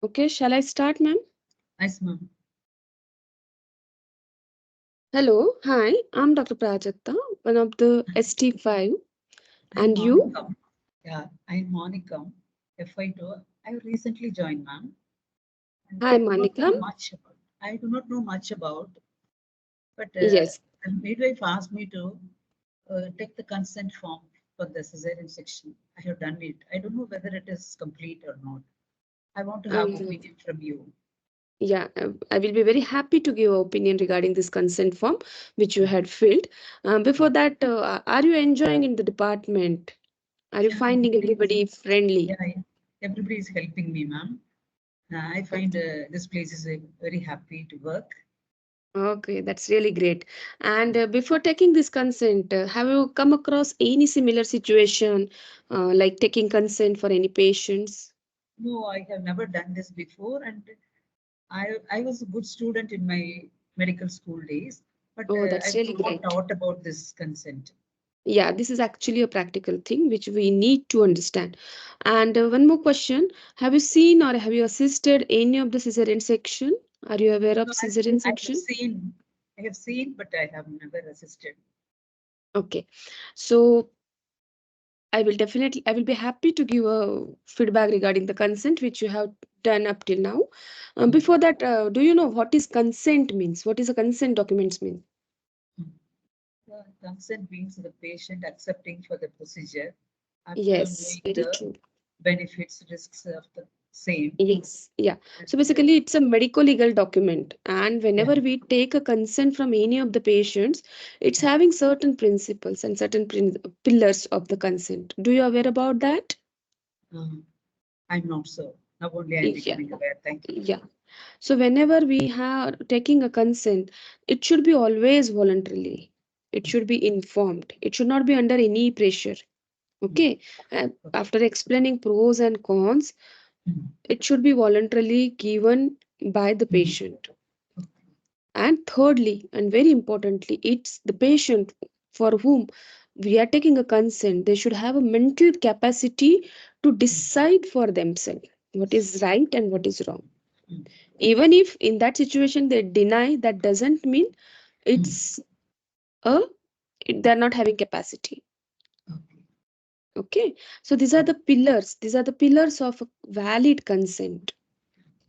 Okay, shall I start, ma'am? Nice, ma'am. Hello, hi, I'm Dr. Prajakta, one of the ST5, I'm and you? Monica. Yeah, I'm Monica. FI2. I recently joined, ma'am, and Hi, I do not Monica. know much about. I do not know much about, but Yes. the midwife asked me to take the consent form for the cesarean section. I have done it. I don't know whether it is complete or not. I want to have Um, opinion from you. yeah, I will be very happy to give opinion regarding this consent form which you had filled. Before Yeah, that, are you enjoying in the department? Are you yeah, finding everybody friendly? yeah. Everybody is helping me, ma'am. I find this place is very happy to work. Okay, that's really great. And before taking this consent, have you come across any similar situation, like taking consent for any patients? No, I have never done this before, and I was a good student in my medical school days, but Oh, I that's was really not great. taught about this consent. Yeah, this is actually a practical thing which we need to understand. And one more question. Have you seen or have you assisted any of the cesarean section? Are you aware of So cesarean I have section? seen, but I have never assisted. Okay. So I will be happy to give a feedback regarding the consent which you have done up till now. Mm. Before that, do you know what is consent means? What is a consent documents mean? Mm. Consent means the patient accepting for the procedure after Yes, knowing very the true. benefits, risks of the same. Yes, yeah. And So basically, it's a medical legal document, and yeah, whenever we take a consent from any of the patients, it's having certain principles and certain pillars of the consent. Do you aware about that? um, I'm not so. Now only I'm Yeah, becoming aware. Thank you. yeah. So whenever we have taking a consent, it should be always voluntarily. It Mm. should be informed. It should not be under any pressure. Mm. Okay. Okay. After explaining pros and cons, Mm. it should be voluntarily given by the Mm. patient. Okay. And thirdly, and very importantly, it's the patient for whom we are taking a consent. They should have a mental capacity to Mm. decide for themselves what is right and what is wrong. Mm. Even if in that situation they deny, that doesn't mean Mm. it's a they're not having capacity. Okay. Okay, so these are the pillars. These are the pillars of a valid consent.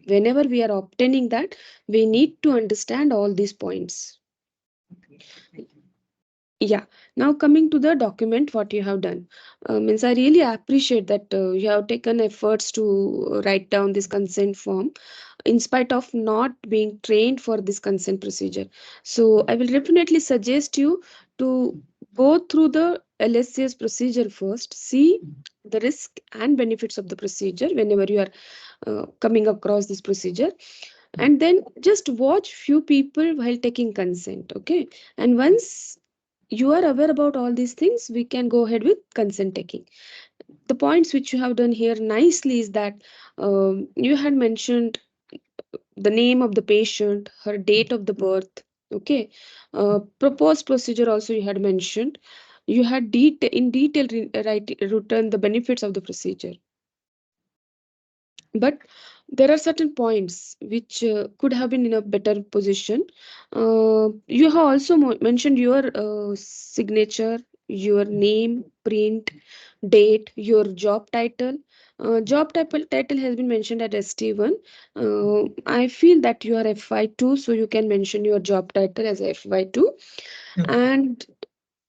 Whenever we are obtaining that, we need to understand all these points. Okay. Thank you. Yeah. Now coming to the document, what you have done means I really appreciate that you have taken efforts to write down this consent form in spite of not being trained for this consent procedure. So I will definitely suggest you to go through the LSCS procedure first, see Mm. the risk and benefits of the procedure whenever you are coming across this procedure, Mm. and then just watch few people while taking consent. Okay, and once you are aware about all these things, we can go ahead with consent taking. The points which you have done here nicely is that you had mentioned the name of the patient, her Mm. date of the birth. Okay, proposed procedure also you had mentioned. You had in detail written the benefits of the procedure, but there are certain points which could have been in a better position. You have also mentioned your signature, your name, print, date, your job title. Job title has been mentioned at ST1. I feel that you are FY2, so you can mention your job title as FY2. Okay. And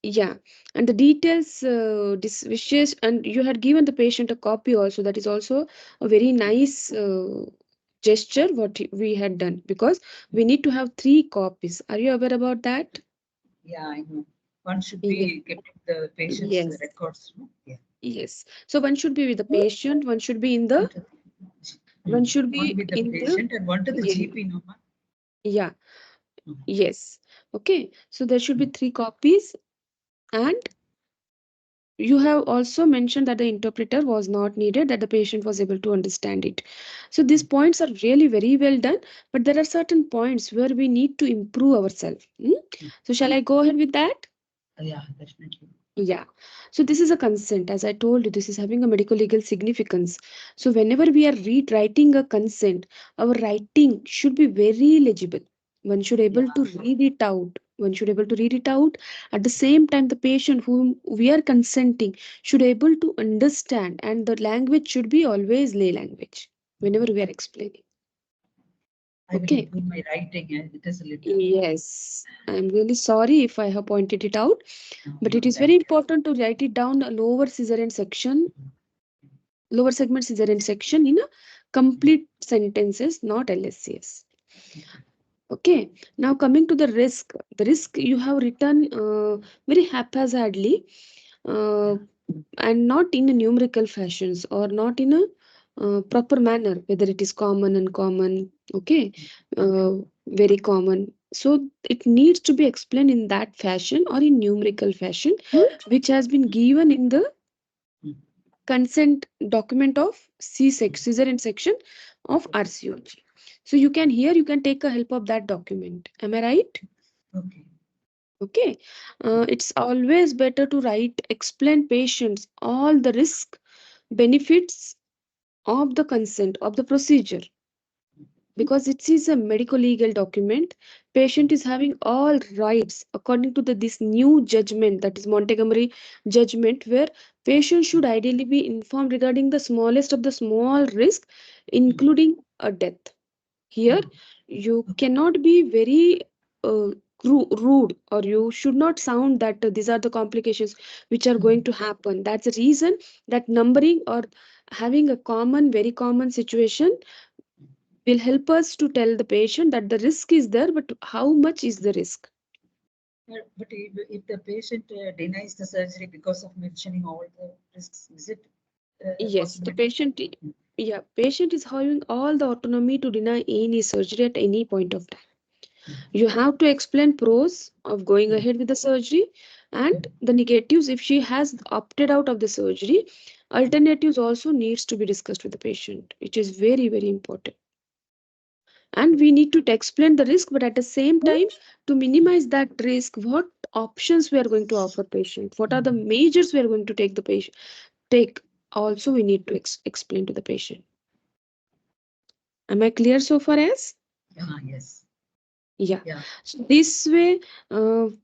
yeah, and the details, this wishes, and you had given the patient a copy also. That is also a very nice gesture what we had done, because we need to have three copies. Are you aware about that? Yeah, I know. One should Yeah. be kept the patient's Yes. records. No? Yeah. Yes. So one should be with the patient. One should be in One the. to One should one be with the in the. patient and one to the Yeah. GP, no, ma'am? Yeah. Mm. Yes. Okay. So there should be Mm. three copies, and you have also mentioned that the interpreter was not needed, that the patient was able to understand it. So these Mm. points are really very well done, but there are certain points where we need to improve ourselves. So shall I go ahead with that? Yeah, definitely. Yeah. So this is a consent. As I told you, this is having a medical legal significance. So whenever we are writing a consent, our writing should be very legible. One should Yeah. able to read it out. One should able to read it out. At the same time, the patient whom we are consenting should able to understand, and the language should be always lay language whenever we are explaining. I will Okay. improve my writing. It is a little. Yes. I'm really sorry if I have pointed it out. No, But no, it is thank very you. important to write it down a lower cesarean section, lower segment cesarean section in a complete sentences, not LSCS. Okay, now coming to the risk you have written very haphazardly uh, and not in a numerical fashions or not in a proper manner, whether it is common, uncommon, okay, uh, very common. So it needs to be explained in that fashion or in numerical fashion, which has been given in the consent document of cesarean section of RCOG. So you can here you can take a help of that document. Am I right? Okay. Okay. It's always better to write explain patients all the risk benefits of the consent of the procedure, because it is a medical legal document. Patient is having all rights according to this new judgment, that is Montgomery judgment, where patient should ideally be informed regarding the smallest of the small risk, including a death. Here you Okay. cannot be very uh, rude, or you should not sound that these are the complications which are going to happen. That's the reason that numbering or having a common very common situation will help us to tell the patient that the risk is there, but how much is the risk? But if the patient denies the surgery because of mentioning all the risks, is it a Yes, the possibility? yeah, patient is having all the autonomy to deny any surgery at any point of time. You have to explain pros of going ahead with the surgery and the negatives if she has opted out of the surgery. Alternatives also needs to be discussed with the patient, which is very, very important. And we need to explain the risk, but at the same time, to minimize that risk, what options we are going to offer patient, what are the measures we are going to take the patient take, also we need to explain to the patient. Am I clear so far as? Yes. Yeah. Yeah. So this way,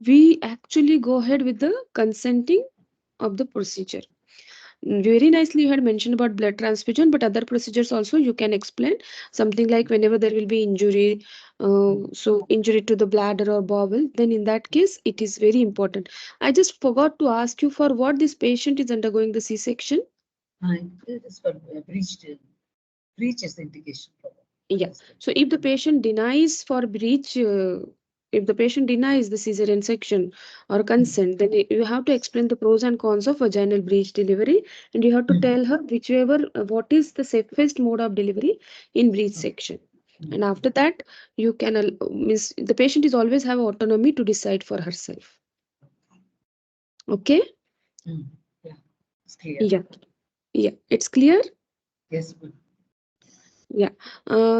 we actually go ahead with the consenting of the procedure. Very nicely, you had mentioned about blood transfusion, but other procedures also you can explain something like whenever there will be injury, so injury to the bladder or bowel, then in that case, it is very important. I just forgot to ask you for what this patient is undergoing the C-section. It is for breach is the indication for Yeah. this thing. So if the patient denies for breach, if the patient denies the cesarean section or consent, then you have to explain the pros and cons of vaginal breech delivery, and you have to tell her whichever what is the safest mode of delivery in breech section. And after that, you can means the patient is always have autonomy to decide for herself. Okay. Mm. Yeah, it's clear. Yeah. Yeah. It's clear. Yes, good. Yeah.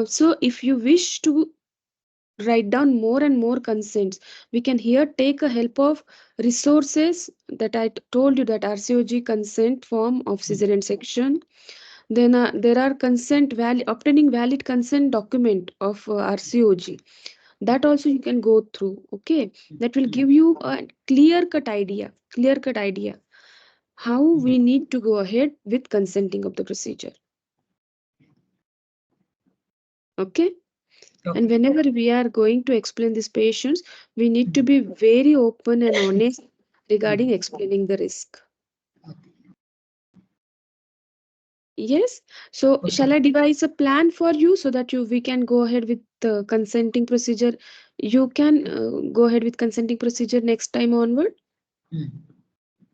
So if you wish to write down more and more consents, we can here take a help of resources that told you, that RCOG consent form of cesarean section. Then there are obtaining valid consent document of RCOG, that also you can go through. Okay, that will give you a clear cut idea how we need to go ahead with consenting of the procedure. Okay. And Okay. whenever we are going to explain these patients, we need to be very open and honest regarding explaining the risk. Yes. So shall Okay. I devise a plan for you so that we can go ahead with the consenting procedure? You can go ahead with consenting procedure next time onward. Mm.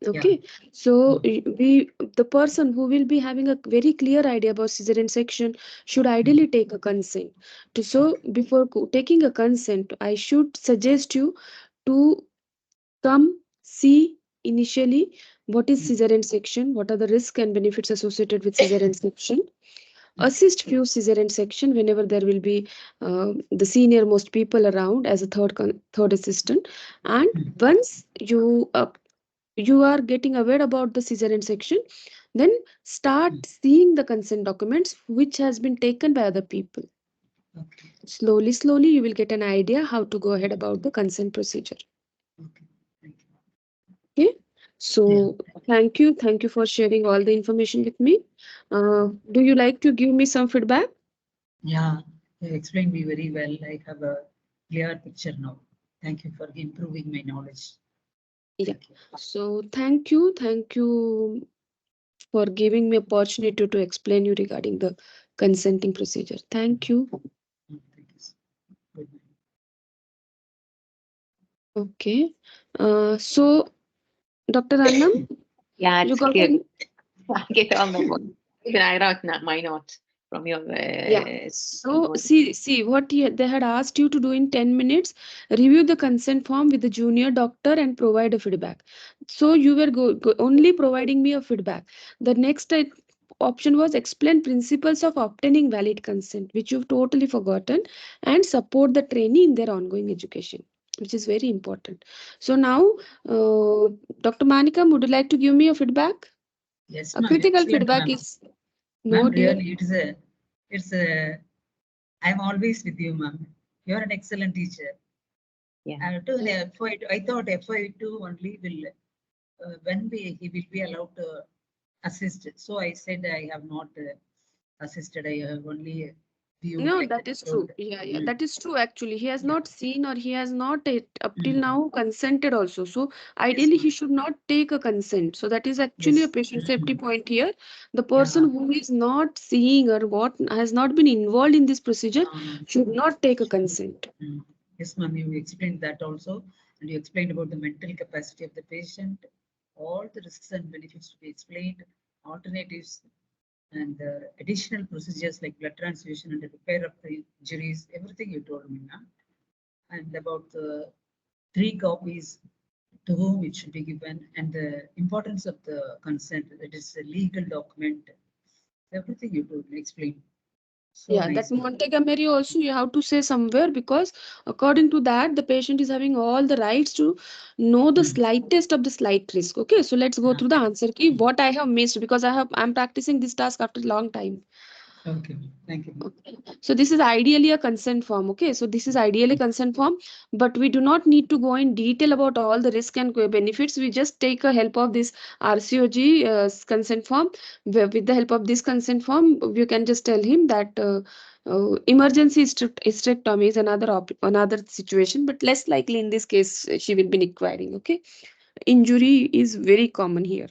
Yeah. Okay. So Mm. the person who will be having a very clear idea about cesarean section should ideally take a consent. So before taking a consent, I should suggest you to come see initially what is cesarean section, what are the risks and benefits associated with cesarean section. Assist few cesarean section whenever there will be the senior most people around as a third assistant. And once you you are getting aware about the cesarean section, then start Mm. seeing the consent documents which has been taken by other people. Okay. Slowly, slowly, you will get an idea how to go ahead Mm. about the consent procedure. Okay. Thank you. Okay. Yeah. So, thank you for sharing all the information with me. Do you like to give me some feedback? Yeah. You explained me very well. I have a clear picture now. Thank you for improving my knowledge. Yeah. Thank you. So, thank you for giving me opportunity to explain you regarding the consenting procedure. Thank you. Thank you. Good night. Okay. So, Dr. Annam, Yeah, you it's got good. an I get on the phone. Even I wrote my notes from your yeah. So note. see what they had asked you to do in 10 minutes. Review the consent form with the junior doctor and provide a feedback. So you were only providing me a feedback. The next option was explain principles of obtaining valid consent, which you've totally forgotten, and support the trainee in their ongoing education, which is very important. So now, Dr. Manikam, would you like to give me a feedback? Yes, A ma'am. critical Excellent, feedback ma'am. is Ma'am, no, dear. really, I'm always with you, ma'am. You're an excellent teacher. Yeah. To an FY, I thought FY2 only will, when he will be allowed to assist. So I said I have not assisted. I have only viewed No, like that that. is Told. true. Yeah, yeah, Mm, that is true. Actually, he has yeah. not seen or he has not up till Mm, now consented also. So yes, ideally, he ma'am. should not take a consent. So that is actually a Yes. patient safety Mm, point here. The person yeah. who is not seeing or what has not been involved in this procedure should not take a consent. Mm. Yes, ma'am, you explained that also, and you explained about the mental capacity of the patient, all the risks and benefits to be explained, alternatives, and additional procedures like blood transfusion and the repair of the injuries, everything you told me, ma'am. And about the three copies to whom it should be given, and the importance of the consent, that is a legal document, everything you told me, explained. So Yeah, that nice, ma'am. Montgomery also you have to say somewhere because according to that, the patient is having all the rights to know the Mm. slightest of the slight risk. Okay, so let's go Yeah. through the answer key. Mm. What I have missed because I'm practicing this task after a long time. Okay, ma'am. Thank you, ma'am. Okay. So this is ideally a consent form. Okay. So this is ideally consent form, but we do not need to go in detail about all the risk and benefits. We just take a help of this RCOG consent form. With the help of this consent form, you can just tell him that emergency hysterectomy is another situation, but less likely in this case she will be requiring. Okay. Injury is very common here.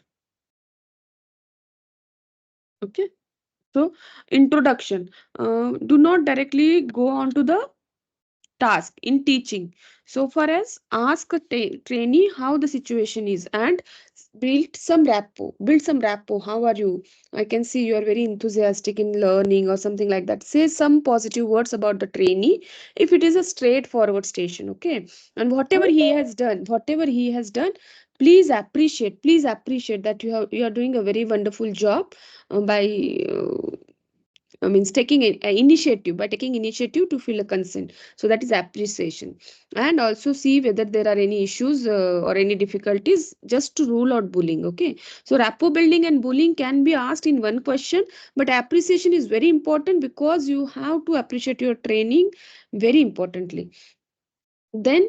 Okay. So introduction. Do not directly go on to the task in teaching so far as ask a trainee how the situation is and build some rapport. How are you? I can see you are very enthusiastic in learning or something like that. Say some positive words about the trainee if it is a straightforward station. Okay, and whatever he has done, please appreciate that you are doing a very wonderful job by means taking initiative by taking initiative to fill a consent, so that is appreciation. And also see whether there are any issues or any difficulties just to rule out bullying. Okay, so rapport building and bullying can be asked in one question, but appreciation is very important because you have to appreciate your training very importantly. Then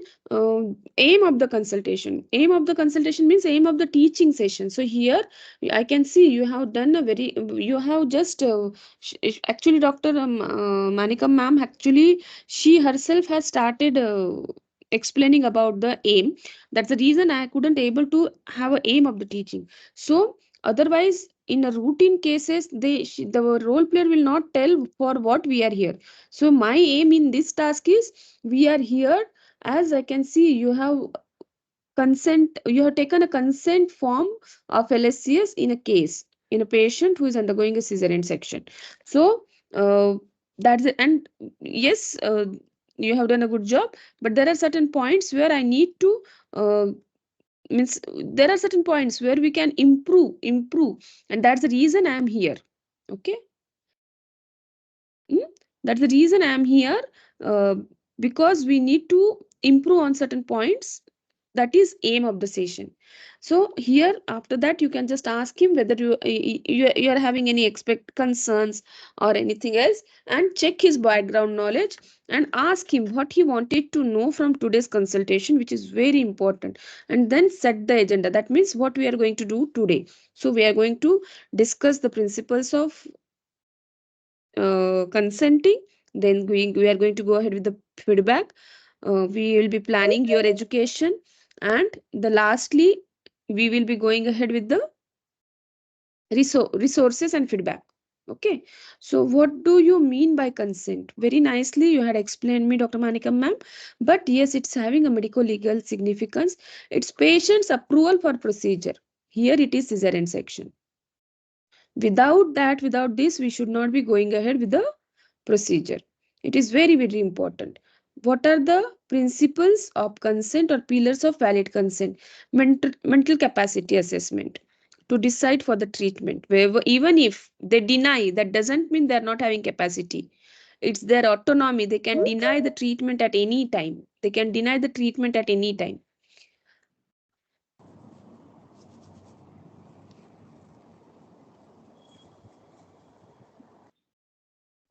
aim of the consultation means aim of the teaching session. So here I can see you have done a very you have just actually Dr. Manikam ma'am, actually she herself has started explaining about the aim. That's the reason I couldn't able to have a aim of the teaching. So otherwise in a routine cases the role player will not tell for what we are here. So my aim in this task is we are here. As I can see, you have taken a consent form of LSCS in a case, in a patient who is undergoing a cesarean section. So, that's it. And yes, you have done a good job, but there are certain points where I need to, means there are certain points where we can improve, and that's the reason I am here. Okay. Mm? That's the reason I am here, uh, because we need to improve on certain points. That is aim of the session. So here after that you can just ask him whether you are having any expect concerns or anything else, and check his background knowledge and ask him what he wanted to know from today's consultation, which is very important. And then set the agenda, that means what we are going to do today. So we are going to discuss the principles of consenting. Then we are going to go ahead with the feedback. We will be planning your education, and the lastly we will be going ahead with the resources and feedback. Okay, so what do you mean by consent? Very nicely you had explained me, Dr. Manikam ma'am. But yes, it's having a medical legal significance. It's patient's approval for procedure. Here it is cesarean section. Without that, without this, we should not be going ahead with the procedure. It is very, very important. What are the principles of consent or pillars of valid consent? Mental capacity assessment to decide for the treatment. Wherever, even if they deny, that doesn't mean they're not having capacity. It's their autonomy. They can deny the treatment at any time. They can deny the treatment at any time.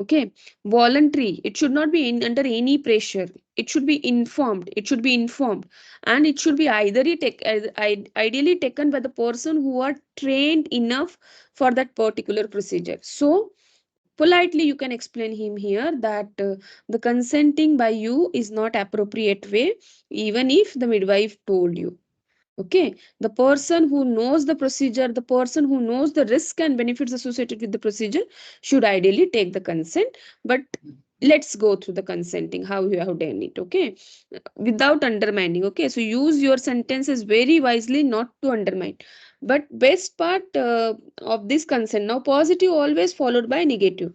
Okay, voluntary. It should not be under any pressure. It should be informed. It should be informed, and it should be ideally taken by the person who are trained enough for that particular procedure. So politely you can explain him here that the consenting by you is not appropriate way, even if the midwife told you. Okay, the person who knows the procedure, the person who knows the risk and benefits associated with the procedure should ideally take the consent. But let's go through the consenting, how you have done it. Okay, without undermining. Okay, so use your sentences very wisely, not to undermine. But best part of this consent, now positive always followed by negative.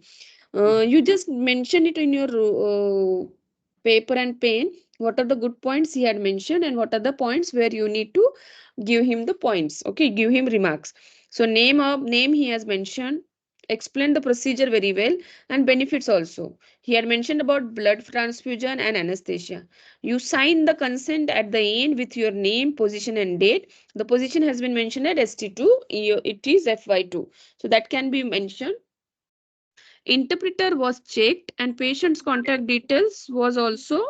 You just mention it in your paper and pen. What are the good points he had mentioned, and what are the points where you need to give him the points. Okay, give him remarks. So name he has mentioned. Explain the procedure very well, and benefits also. He had mentioned about blood transfusion and anesthesia. You sign the consent at the end with your name, position, and date. The position has been mentioned at ST2. It is FY2. So that can be mentioned. Interpreter was checked, and patient's contact details was also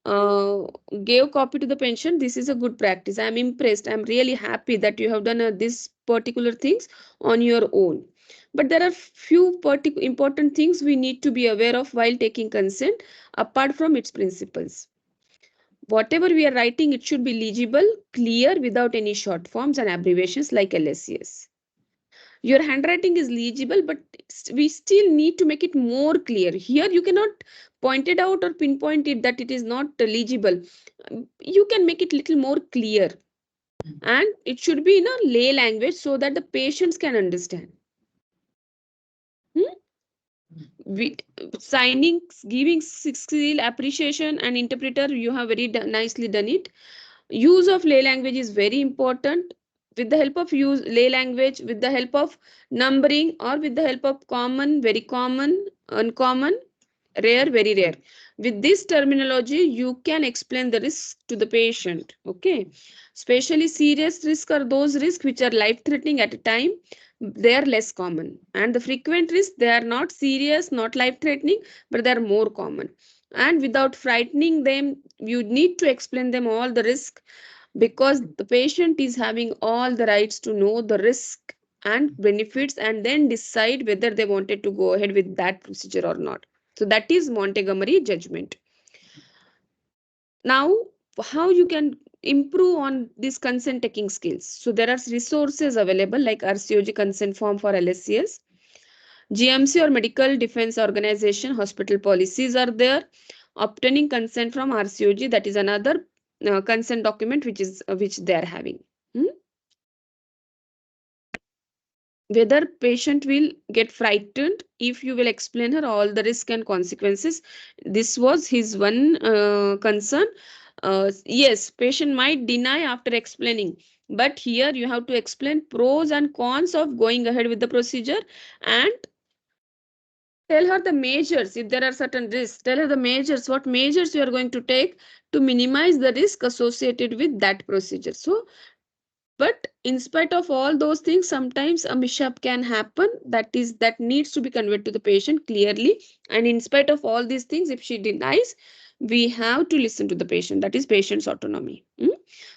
uh, gave copy to the patient. This is a good practice. I'm impressed. I'm really happy that you have done this particular things on your own. But there are few important things we need to be aware of while taking consent apart from its principles. Whatever we are writing, it should be legible, clear, without any short forms and abbreviations like LSCS. Your handwriting is legible, but we still need to make it more clear. Here you cannot point it out or pinpoint it that it is not legible. You can make it little more clear, and it should be in a lay language so that the patients can understand. Hmm? we, Signing, giving skill, appreciation, and interpreter, you have very nicely done it. Use of lay language is very important. With the help of use lay language, with the help of numbering, or with the help of common, very common, uncommon, rare, very rare, with this terminology you can explain the risk to the patient. Okay, especially serious risk are those risks which are life threatening at a time. They are less common, and the frequent risks, they are not serious, not life threatening, but they are more common. And without frightening them, you need to explain them all the risk, because the patient is having all the rights to know the risk and benefits, and then decide whether they wanted to go ahead with that procedure or not. So that is Montgomery judgment. Now, how you can improve on these consent taking skills? So there are resources available like RCOG consent form for LSCS, GMC or medical defense organization hospital policies are there. Obtaining consent from RCOG, that is another consent document which they are having. Hmm? Whether patient will get frightened if you will explain her all the risk and consequences. This was his one concern. Yes, patient might deny after explaining, but here you have to explain pros and cons of going ahead with the procedure, and tell her the measures. If there are certain risks, tell her the measures, what measures you are going to take to minimize the risk associated with that procedure. So But in spite of all those things, sometimes a mishap can happen, that needs to be conveyed to the patient clearly. And in spite of all these things, if she denies, we have to listen to the patient. That is patient's autonomy.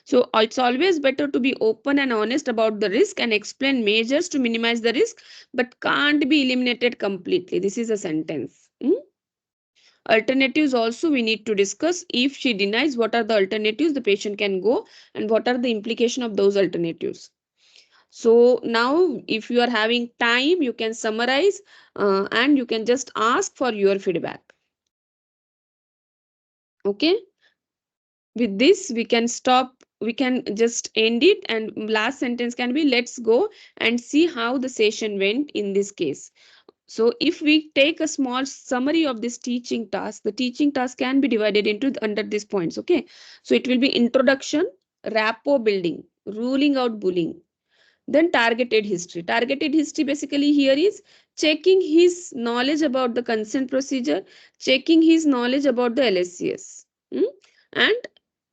So it's always better to be open and honest about the risk and explain measures to minimize the risk, but can't be eliminated completely. This is a sentence. Alternatives also we need to discuss. If she denies, what are the alternatives the patient can go, and what are the implication of those alternatives. So now if you are having time, you can summarize, and you can just ask for your feedback. Okay, with this we can stop, we can just end it, and last sentence can be, let's go and see how the session went in this case. So if we take a small summary of this teaching task, the teaching task can be divided into under these points. Okay, so it will be introduction, rapport building, ruling out bullying, then targeted history. Targeted history basically here is checking his knowledge about the consent procedure, checking his knowledge about the LSCS. And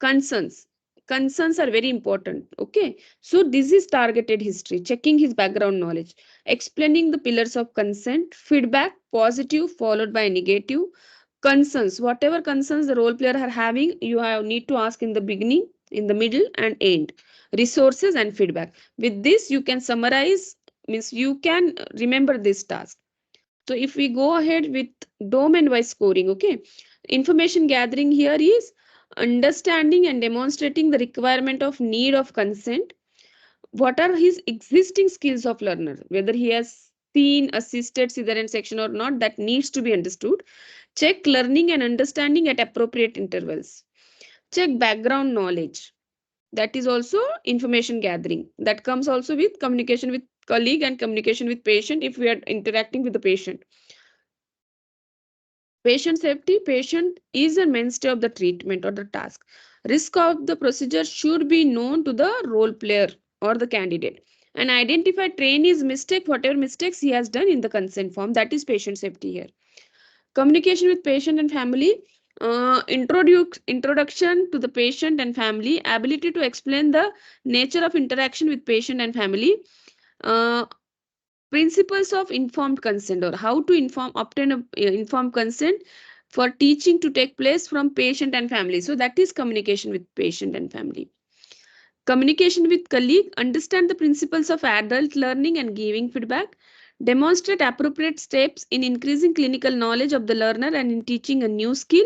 concerns. Concerns are very important. Okay. So this is targeted history, checking his background knowledge, explaining the pillars of consent, feedback, positive followed by negative, concerns. Whatever concerns the role player are having, you have need to ask in the beginning, in the middle, and end. Resources and feedback. With this, you can summarize, means you can remember this task. So if we go ahead with domain wise scoring, okay, information gathering here is understanding and demonstrating the requirement of need of consent. What are his existing skills of learner, whether he has seen assisted cesarean section or not, that needs to be understood. Check learning and understanding at appropriate intervals. Check background knowledge, that is also information gathering, that comes also with communication with colleague and communication with patient if we are interacting with the patient. Patient safety, patient is a mainstay of the treatment or the task. Risk of the procedure should be known to the role player or the candidate, and identify trainee's mistake, whatever mistakes he has done in the consent form. That is patient safety here. Communication with patient and family, introduction to the patient and family, ability to explain the nature of interaction with patient and family, uh, principles of informed consent, or how to obtain informed consent for teaching to take place from patient and family. So that is communication with patient and family. Communication with colleague, understand the principles of adult learning and giving feedback, demonstrate appropriate steps in increasing clinical knowledge of the learner and in teaching a new skill,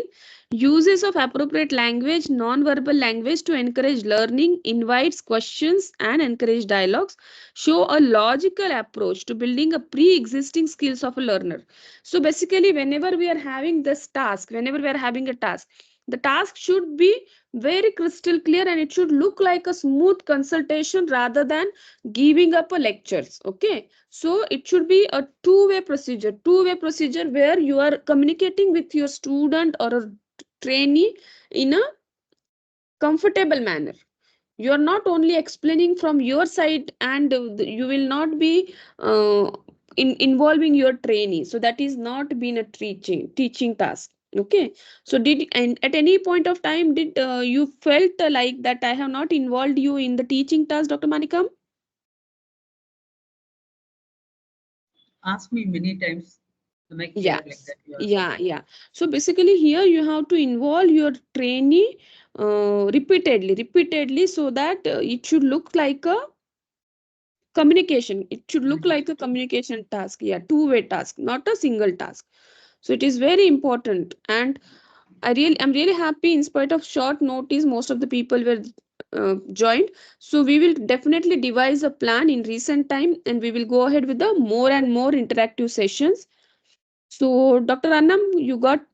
uses of appropriate language, non-verbal language to encourage learning, invites questions and encourage dialogues, show a logical approach to building a pre-existing skills of a learner. So basically, whenever we are having this task, whenever we are having a task, the task should be very crystal clear, and it should look like a smooth consultation rather than giving up a lectures. Okay, so it should be a two-way procedure where you are communicating with your student or a trainee in a comfortable manner. You are not only explaining from your side, and you will not be involving your trainee, so that is not been a teaching task. Okay, so did, and at any point of time, did you felt like that I have not involved you in the teaching task, Dr. Manikam? Ask me many times to make clear like Yes, that. You are yeah, saying. yeah. So basically here you have to involve your trainee repeatedly, so that it should look like a communication, it should look like a Communication. communication task. Yeah, two-way task, not a single task. So it is very important. And I'm really happy, in spite of short notice, most of the people were joined. So we will definitely devise a plan in recent time, and we will go ahead with the more and more interactive sessions. So Dr. Annam, you got a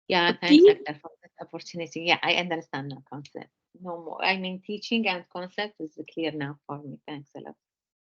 Yeah, thanks, key. Akhtar, for this opportunity. Yeah, I understand the concept. No more. I mean, teaching and concept is clear now for me. Thanks a lot.